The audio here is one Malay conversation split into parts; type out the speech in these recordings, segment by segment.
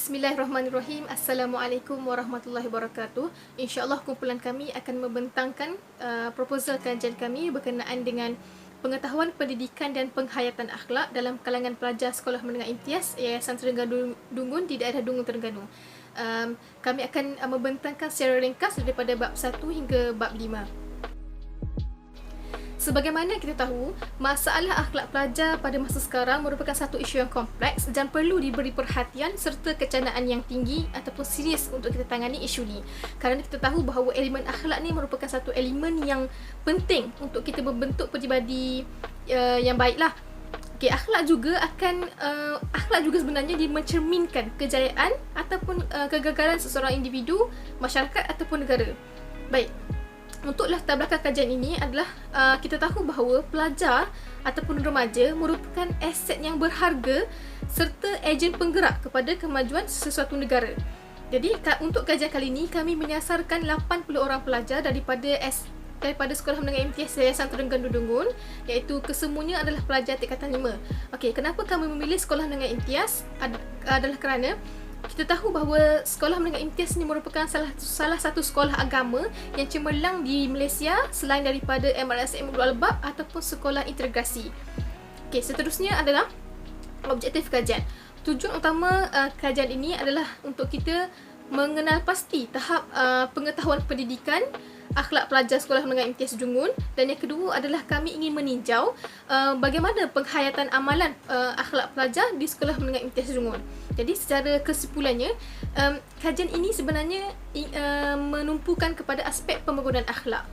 Bismillahirrahmanirrahim. Assalamualaikum warahmatullahi wabarakatuh. InsyaAllah kumpulan kami akan membentangkan proposal kajian kami berkenaan dengan pengetahuan pendidikan dan penghayatan akhlak dalam kalangan pelajar sekolah menengah imtiaz Yayasan Terengganu Dungun di daerah Dungun, Terengganu. Kami akan membentangkan secara ringkas daripada bab 1 hingga bab 5. Sebagaimana kita tahu, masalah akhlak pelajar pada masa sekarang merupakan satu isu yang kompleks dan perlu diberi perhatian serta kecanaan yang tinggi ataupun serius untuk kita tangani isu ni. Kerana kita tahu bahawa elemen akhlak ni merupakan satu elemen yang penting untuk kita membentuk peribadi yang baiklah. Okey, akhlak juga sebenarnya dia mencerminkan kejayaan ataupun kegagalan seseorang individu, masyarakat ataupun negara. Baik. Untuk latar belakang kajian ini adalah kita tahu bahawa pelajar ataupun remaja merupakan aset yang berharga serta ejen penggerak kepada kemajuan sesuatu negara. Jadi untuk kajian kali ini kami menyasarkan 80 orang pelajar daripada Sekolah Menengah Imtiaz Yayasan Terengganu Dungun, iaitu kesemuanya adalah pelajar tingkatan 5. Okey, kenapa kami memilih Sekolah Menengah Imtiaz adalah kerana kita tahu bahawa Sekolah Menengah Imtiaz ini merupakan salah satu sekolah agama yang cemerlang di Malaysia selain daripada MRSM Ulul Albab ataupun sekolah integrasi. Okey, seterusnya adalah objektif kajian. Tujuan utama kajian ini adalah untuk kita mengenal pasti tahap pengetahuan pendidikan akhlak pelajar Sekolah Menengah Imtiaz Dungun, dan yang kedua adalah kami ingin meninjau bagaimana penghayatan amalan akhlak pelajar di Sekolah Menengah Imtiaz Dungun. Jadi secara kesimpulannya, kajian ini sebenarnya menumpukan kepada aspek pembangunan akhlak.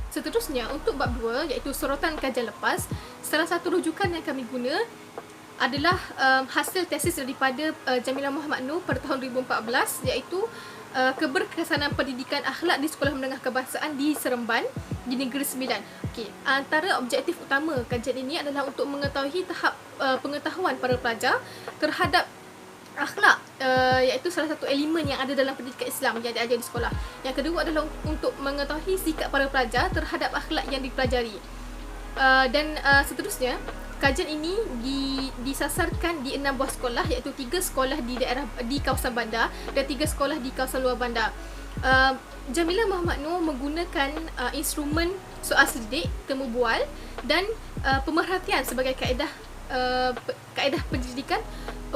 Seterusnya untuk bab 2 iaitu sorotan kajian lepas, salah satu rujukan yang kami guna adalah hasil tesis daripada Jamilah Muhammad Noor pada tahun 2014, iaitu keberkesanan pendidikan akhlak di Sekolah Menengah Kebangsaan di Seremban di Negeri Sembilan. Okey, antara objektif utama kajian ini adalah untuk mengetahui tahap pengetahuan para pelajar terhadap akhlak, iaitu salah satu elemen yang ada dalam pendidikan Islam yang diajar di sekolah. Yang kedua adalah untuk mengetahui sikap para pelajar terhadap akhlak yang dipelajari. Dan seterusnya, kajian ini disasarkan di 6 buah sekolah, iaitu 3 sekolah di kawasan bandar dan 3 sekolah di kawasan luar bandar. Jamilah Muhammad Noor menggunakan instrumen soal selidik, temu bual dan pemerhatian sebagai kaedah pendidikan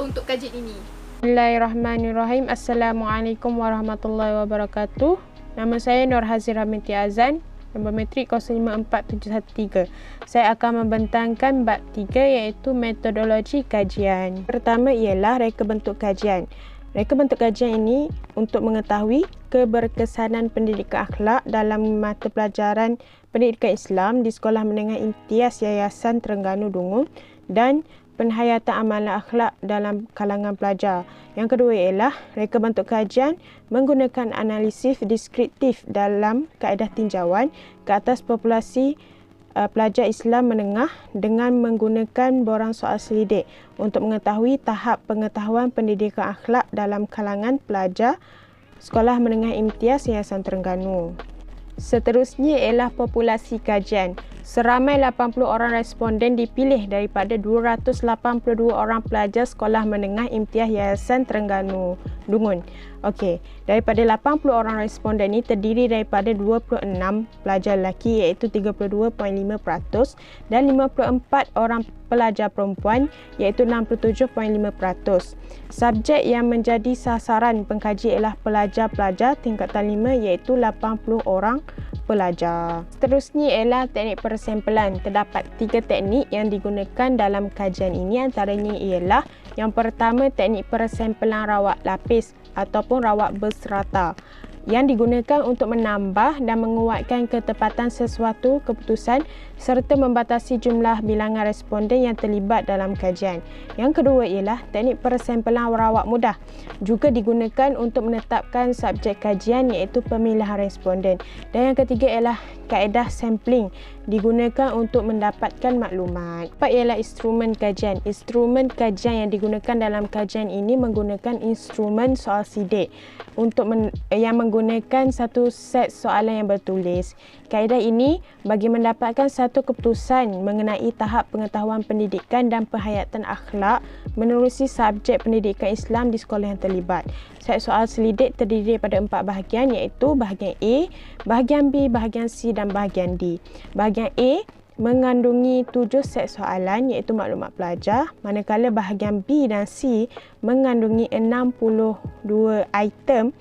untuk kajian ini. Bismillahirrahmanirrahim. Assalamualaikum warahmatullahi wabarakatuh. Nama saya Nur Hazirah binti Azan, nombor metrik 054713. Saya akan membentangkan bab 3 iaitu metodologi kajian. Pertama ialah reka bentuk kajian. Reka bentuk kajian ini untuk mengetahui keberkesanan pendidikan akhlak dalam mata pelajaran pendidikan Islam di Sekolah Menengah Imtiaz Yayasan Terengganu Dungun dan penghayatan amalan akhlak dalam kalangan pelajar. Yang kedua ialah reka bentuk kajian menggunakan analisis deskriptif dalam kaedah tinjauan ke atas populasi pelajar Islam menengah dengan menggunakan borang soal selidik untuk mengetahui tahap pengetahuan pendidikan akhlak dalam kalangan pelajar Sekolah Menengah Imtiaz Yayasan Terengganu. Seterusnya ialah populasi kajian. Seramai 80 orang responden dipilih daripada 282 orang pelajar Sekolah Menengah Imtiaz Yayasan Terengganu Dungun. Okey, daripada 80 orang responden ini terdiri daripada 26 pelajar lelaki iaitu 32.5% dan 54 orang pelajar perempuan iaitu 67.5%. Subjek yang menjadi sasaran pengkaji ialah pelajar-pelajar tingkatan 5 iaitu 80 orang pelajar. Seterusnya ialah teknik persempelan. Terdapat 3 teknik yang digunakan dalam kajian ini, antaranya ialah yang pertama teknik persempelan rawak lapis ataupun rawak berserata yang digunakan untuk menambah dan menguatkan ketepatan sesuatu keputusan serta membatasi jumlah bilangan responden yang terlibat dalam kajian. Yang kedua ialah teknik persempelan rawak mudah, juga digunakan untuk menetapkan subjek kajian iaitu pemilihan responden. Dan yang ketiga ialah kaedah sampling digunakan untuk mendapatkan maklumat. Empat ialah instrumen kajian. Instrumen kajian yang digunakan dalam kajian ini menggunakan instrumen soal sidik yang menggunakan satu set soalan yang bertulis. Kaedah ini bagi mendapatkan satu keputusan mengenai tahap pengetahuan pendidikan dan penghayatan akhlak menerusi subjek pendidikan Islam di sekolah yang terlibat. Set soal selidik terdiri daripada 4 bahagian iaitu bahagian A, bahagian B, bahagian C dan bahagian D. Bahagian A mengandungi 7 set soalan iaitu maklumat pelajar, manakala bahagian B dan C mengandungi 62 item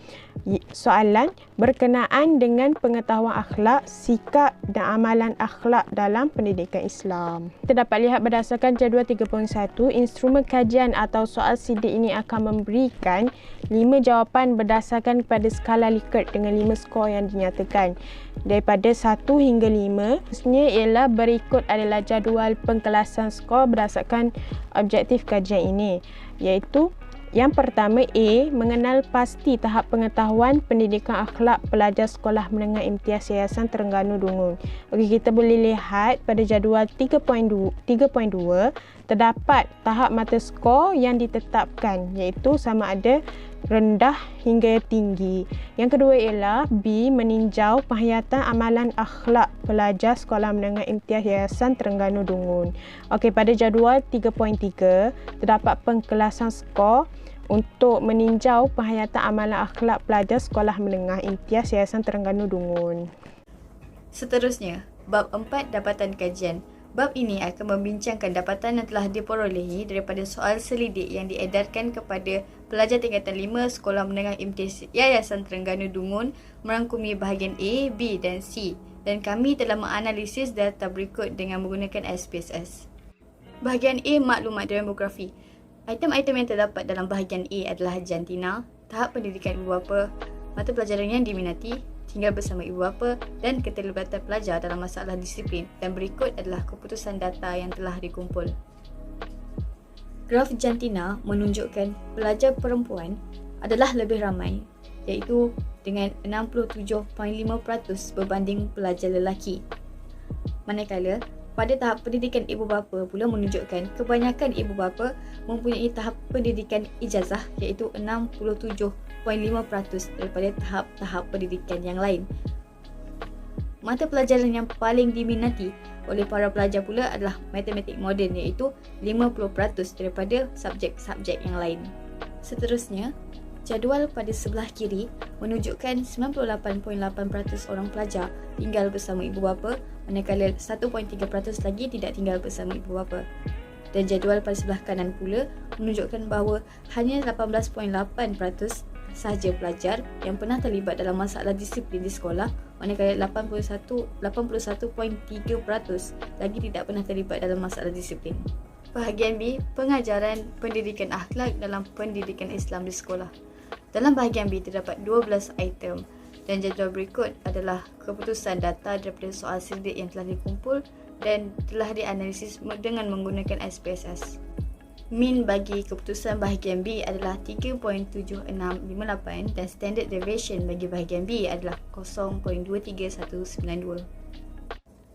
soalan berkenaan dengan pengetahuan akhlak, sikap dan amalan akhlak dalam pendidikan Islam. Kita dapat lihat berdasarkan jadual 3.1, instrumen kajian atau soal sidik ini akan memberikan 5 jawapan berdasarkan kepada skala Likert dengan 5 skor yang dinyatakan. Daripada 1 hingga 5, maksudnya ialah berikut adalah jadual pengkelasan skor berdasarkan objektif kajian ini, iaitu yang pertama A, mengenal pasti tahap pengetahuan pendidikan akhlak pelajar sekolah menengah imtiaz Yayasan Terengganu Dungun. Okey, kita boleh lihat pada jadual 3.2 terdapat tahap mata skor yang ditetapkan iaitu sama ada rendah hingga tinggi. Yang kedua ialah B, meninjau penghayatan amalan akhlak pelajar sekolah menengah imtiaz Yayasan Terengganu Dungun. Okey, pada jadual 3.3 terdapat pengkelasan skor untuk meninjau penghayatan amalan akhlak pelajar sekolah menengah imtiaz Yayasan Terengganu Dungun. Seterusnya, bab 4 dapatan kajian. Bab ini akan membincangkan dapatan yang telah diperolehi daripada soal selidik yang diedarkan kepada pelajar tingkatan 5 Sekolah Menengah Imtiaz Yayasan Terengganu Dungun merangkumi bahagian A, B dan C, dan kami telah menganalisis data berikut dengan menggunakan SPSS. Bahagian A, maklumat demografi. Item-item yang terdapat dalam bahagian A adalah jantina, tahap pendidikan ibu bapa, mata pelajaran yang diminati, tinggal bersama ibu bapa dan keterlibatan pelajar dalam masalah disiplin, dan berikut adalah keputusan data yang telah dikumpul. Graf jantina menunjukkan pelajar perempuan adalah lebih ramai iaitu dengan 67.5% berbanding pelajar lelaki. Manakala pada tahap pendidikan ibu bapa pula menunjukkan kebanyakan ibu bapa mempunyai tahap pendidikan ijazah iaitu 67.5% daripada tahap-tahap pendidikan yang lain. Mata pelajaran yang paling diminati oleh para pelajar pula adalah matematik moden iaitu 50% daripada subjek-subjek yang lain. Seterusnya, jadual pada sebelah kiri menunjukkan 98.8% orang pelajar tinggal bersama ibu bapa, manakala 1.3% lagi tidak tinggal bersama ibu bapa. Dan jadual pada sebelah kanan pula menunjukkan bahawa hanya 18.8% sahaja pelajar yang pernah terlibat dalam masalah disiplin di sekolah, manakala 81.3% lagi tidak pernah terlibat dalam masalah disiplin. Bahagian B, pengajaran pendidikan akhlak dalam pendidikan Islam di sekolah. Dalam bahagian B terdapat 12 item dan jadual berikut adalah keputusan data daripada soal selidik yang telah dikumpul dan telah dianalisis dengan menggunakan SPSS. Min bagi keputusan bahagian B adalah 3.7658 dan standard deviation bagi bahagian B adalah 0.23192.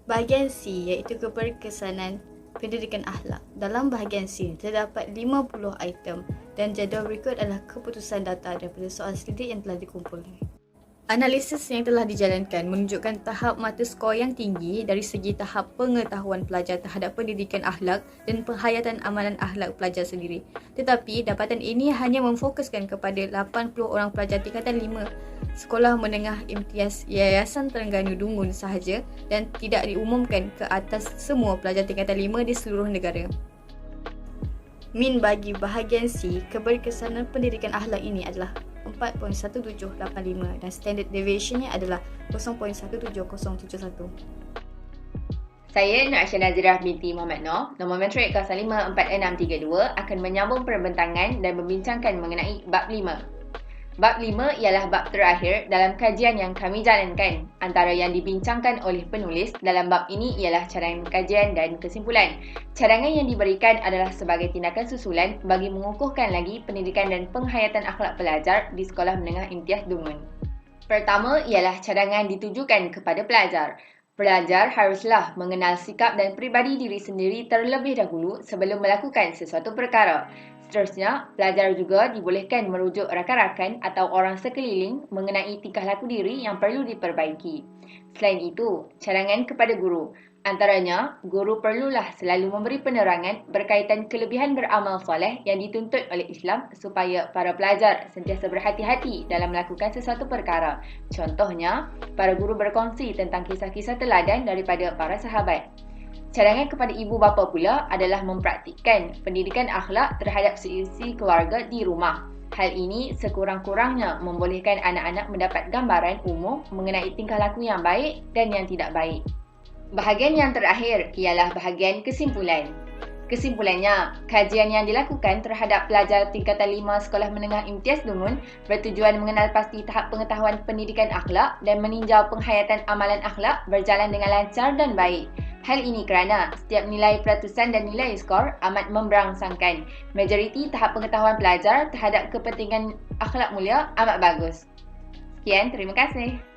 Bahagian C iaitu keberkesanan pendidikan akhlak. Dalam bahagian C terdapat 50 item dan jadual berikut adalah keputusan data daripada soal selidik yang telah dikumpul. Analisis yang telah dijalankan menunjukkan tahap mata skor yang tinggi dari segi tahap pengetahuan pelajar terhadap pendidikan akhlak dan penghayatan amalan akhlak pelajar sendiri. Tetapi dapatan ini hanya memfokuskan kepada 80 orang pelajar tingkatan 5 Sekolah Menengah Imtiaz Yayasan Terengganu Dungun sahaja dan tidak diumumkan ke atas semua pelajar tingkatan 5 di seluruh negara. Min bagi bahagian C, keberkesanan pendidikan akhlak ini adalah 4.1785 dan standard deviationnya adalah 0.17071. Saya Nur Aisyah Nazirah binti Muhammad Noor, nombor matrik 054632 akan menyambung perbentangan dan membincangkan mengenai bab 5. Bab 5 ialah bab terakhir dalam kajian yang kami jalankan. Antara yang dibincangkan oleh penulis dalam bab ini ialah cadangan kajian dan kesimpulan. Cadangan yang diberikan adalah sebagai tindakan susulan bagi mengukuhkan lagi pendidikan dan penghayatan akhlak pelajar di Sekolah Menengah Imtiaz Dungun. Pertama ialah cadangan ditujukan kepada pelajar. Pelajar haruslah mengenal sikap dan peribadi diri sendiri terlebih dahulu sebelum melakukan sesuatu perkara. Seterusnya, pelajar juga dibolehkan merujuk rakan-rakan atau orang sekeliling mengenai tingkah laku diri yang perlu diperbaiki. Selain itu, cadangan kepada guru. Antaranya, guru perlulah selalu memberi penerangan berkaitan kelebihan beramal soleh yang dituntut oleh Islam supaya para pelajar sentiasa berhati-hati dalam melakukan sesuatu perkara. Contohnya, para guru berkongsi tentang kisah-kisah teladan daripada para sahabat. Cadangan kepada ibu bapa pula adalah mempraktikkan pendidikan akhlak terhadap seisi keluarga di rumah. Hal ini sekurang-kurangnya membolehkan anak-anak mendapat gambaran umum mengenai tingkah laku yang baik dan yang tidak baik. Bahagian yang terakhir ialah bahagian kesimpulan. Kesimpulannya, kajian yang dilakukan terhadap pelajar tingkatan 5 Sekolah Menengah Imtiaz Dungun bertujuan mengenal pasti tahap pengetahuan pendidikan akhlak dan meninjau penghayatan amalan akhlak berjalan dengan lancar dan baik. Hal ini kerana setiap nilai peratusan dan nilai skor amat memberangsangkan. Majoriti tahap pengetahuan pelajar terhadap kepentingan akhlak mulia amat bagus. Sekian, terima kasih.